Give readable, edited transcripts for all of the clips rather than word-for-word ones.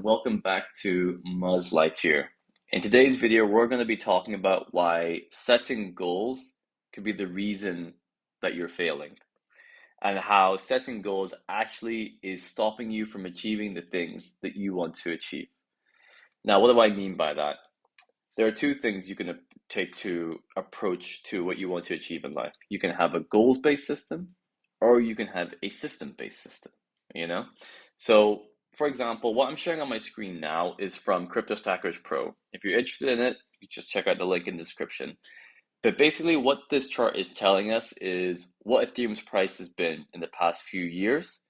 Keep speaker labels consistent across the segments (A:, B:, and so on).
A: Welcome back to muzzlightyear. In today's video, we're going to be talking about why setting goals could be the reason that you're failing, and how setting goals actually is stopping you from achieving the things that you want to achieve. Now, what do I mean by that? There are two things you can take to approach to what you want to achieve in life. You can have a goals-based system, or you can have a system-based system, you know? So, for example, what I'm showing on my screen now is from Crypto Stackers Pro. If you're interested in it, you just check out the link in the description. But basically, what this chart is telling us is what Ethereum's price has been in the past few years.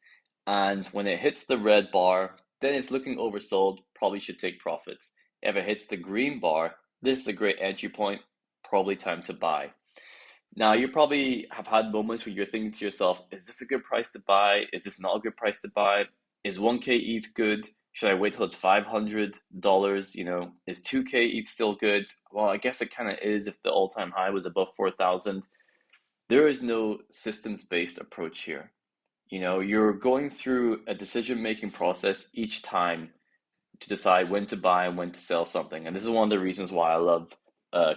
A: And when it hits the red bar, then it's looking oversold, probably should take profits. If it hits the green bar, this is a great entry point, probably time to buy. Now, you probably have had moments where you're thinking to yourself, is this a good price to buy? Is this not a good price to buy? Is 1K ETH good? Should I wait till it's $500? Is 2K ETH still good? Well, I guess it kind of is if the all-time high was above 4,000. There is no systems-based approach here. You're going through a decision-making process each time to decide when to buy and when to sell something. And this is one of the reasons why I love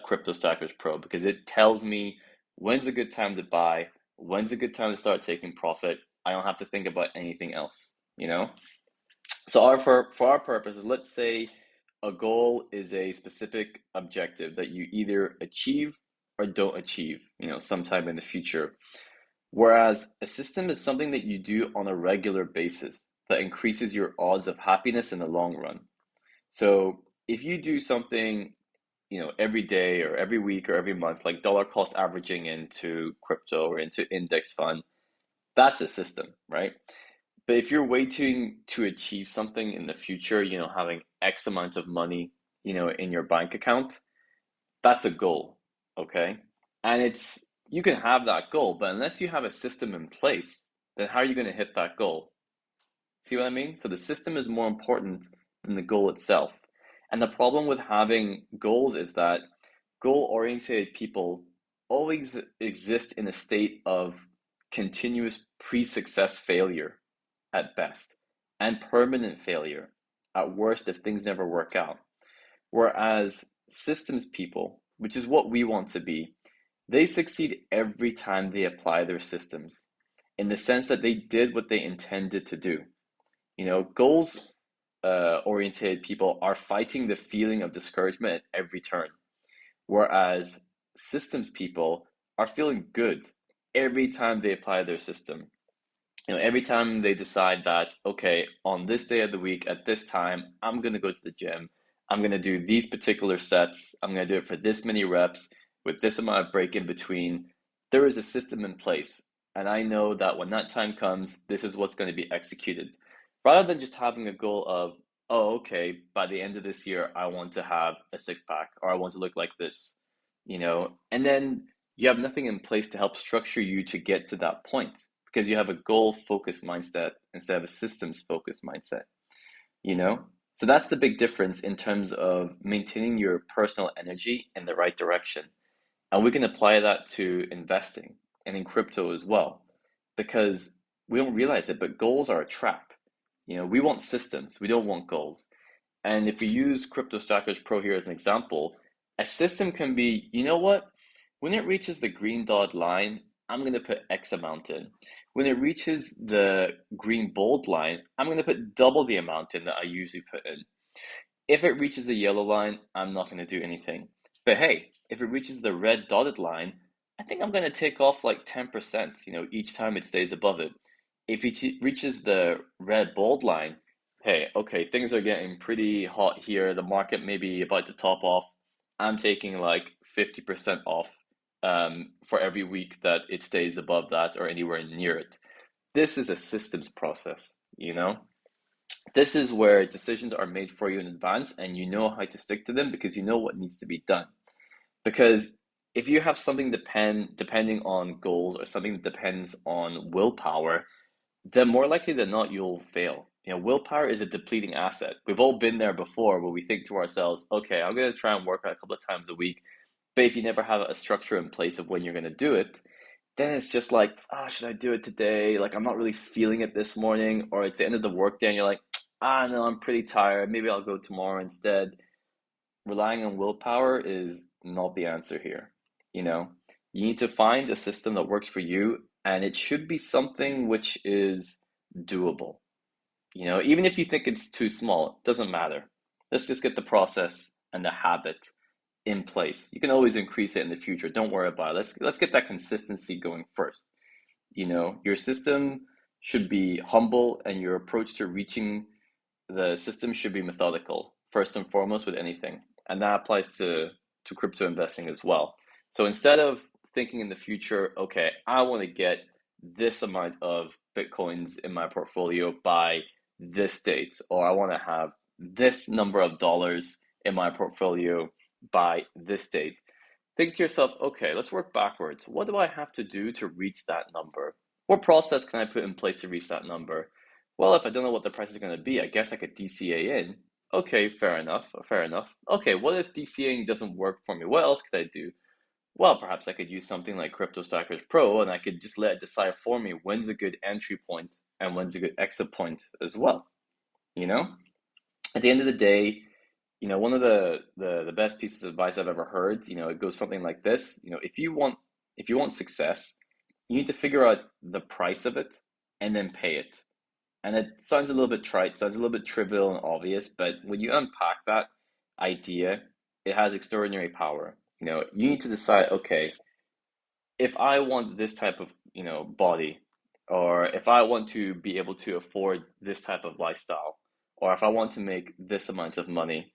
A: Crypto Stackers Pro, because it tells me when's a good time to buy, when's a good time to start taking profit. I don't have to think about anything else. So for our purposes, let's say a goal is a specific objective that you either achieve or don't achieve, sometime in the future. Whereas a system is something that you do on a regular basis that increases your odds of happiness in the long run. So if you do something, every day or every week or every month, like dollar cost averaging into crypto or into index fund, that's a system, right? But if you're waiting to achieve something in the future, having X amount of money, in your bank account, that's a goal, okay? And you can have that goal, but unless you have a system in place, then how are you going to hit that goal? See what I mean? So the system is more important than the goal itself. And the problem with having goals is that goal-oriented people always exist in a state of continuous pre-success failure at best and permanent failure at worst if things never work out. Whereas systems people, which is what we want to be, they succeed every time they apply their systems in the sense that they did what they intended to do. Goals oriented people are fighting the feeling of discouragement at every turn, whereas systems people are feeling good every time they apply their system. Every time they decide that, okay, on this day of the week at this time, I'm going to go to the gym. I'm going to do these particular sets. I'm going to do it for this many reps with this amount of break in between. There is a system in place. And I know that when that time comes, this is what's going to be executed. Rather than just having a goal of, oh, okay, by the end of this year, I want to have a six pack or I want to look like this, and then you have nothing in place to help structure you to get to that point because you have a goal focused mindset instead of a systems focused mindset. So that's the big difference in terms of maintaining your personal energy in the right direction. And we can apply that to investing and in crypto as well, because we don't realize it, but goals are a trap. We want systems, we don't want goals. And if we use Crypto Stackers Pro here as an example, a system can be, you know what? When it reaches the green dot line, I'm going to put X amount in. When it reaches the green bold line, I'm going to put double the amount in that I usually put in. If it reaches the yellow line, I'm not going to do anything. But hey, if it reaches the red dotted line, I think I'm going to take off like 10%, each time it stays above it. If it reaches the red bold line, hey, okay, things are getting pretty hot here. The market may be about to top off. I'm taking like 50% off for every week that it stays above that or anywhere near it. This is a systems process. This is where decisions are made for you in advance and you know how to stick to them because you know what needs to be done. Because if you have something depending on goals or something that depends on willpower, then more likely than not you'll fail. Willpower is a depleting asset. We've all been there before where we think to ourselves, okay, I'm going to try and work out a couple of times a week. But if you never have a structure in place of when you're going to do it, then it's just like, should I do it today? Like, I'm not really feeling it this morning. Or it's the end of the workday and you're like, I know I'm pretty tired, maybe I'll go tomorrow instead. Relying on willpower is not the answer here. You know, you need to find a system that works for you, and it should be something which is doable. You know, even if you think it's too small, it doesn't matter. Let's just get the process and the habit in place. You can always increase it in the future. Don't worry about it. Let's get that consistency going first. You know, your system should be humble and your approach to reaching the system should be methodical, first and foremost with anything. And that applies to crypto investing as well. So instead of thinking in the future, okay, I want to get this amount of Bitcoins in my portfolio by this date, or I want to have this number of dollars in my portfolio by this date. Think to yourself, okay, let's work backwards. What do I have to do to reach that number? What process can I put in place to reach that number? Well, if I don't know what the price is going to be, I guess I could DCA in. Okay, fair enough, fair enough. Okay, what if DCAing doesn't work for me? What else could I do? Well, perhaps I could use something like Crypto Stackers Pro and I could just let it decide for me when's a good entry point and when's a good exit point as well. You know? At the end of the day, you know, one of the best pieces of advice I've ever heard, you know, it goes something like this. You know, if you want success, you need to figure out the price of it and then pay it. And it sounds a little bit trite, sounds a little bit trivial and obvious, but when you unpack that idea, it has extraordinary power. You know, you need to decide, okay, if I want this type of, you know, body, or if I want to be able to afford this type of lifestyle, or if I want to make this amount of money,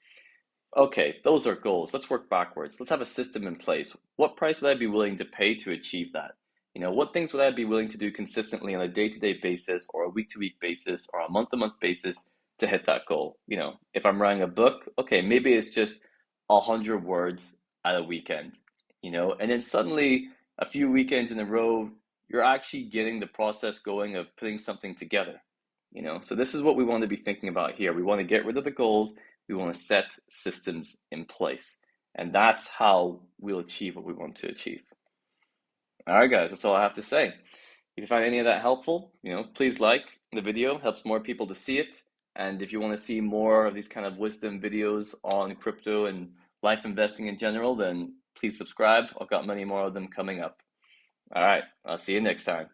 A: okay, those are goals. Let's work backwards. Let's have a system in place. What price would I be willing to pay to achieve that? You know, what things would I be willing to do consistently on a day-to-day basis or a week-to-week basis or a month-to-month basis to hit that goal? You know, if I'm writing a book, okay, maybe it's just 100 words at a weekend, you know, and then suddenly a few weekends in a row, you're actually getting the process going of putting something together, you know. So this is what we want to be thinking about here. We want to get rid of the goals. We want to set systems in place. And that's how we'll achieve what we want to achieve. All right, guys, that's all I have to say. If you find any of that helpful, you know, please like the video, helps more people to see it. And if you want to see more of these kind of wisdom videos on crypto and life investing in general, then please subscribe. I've got many more of them coming up. All right, I'll see you next time.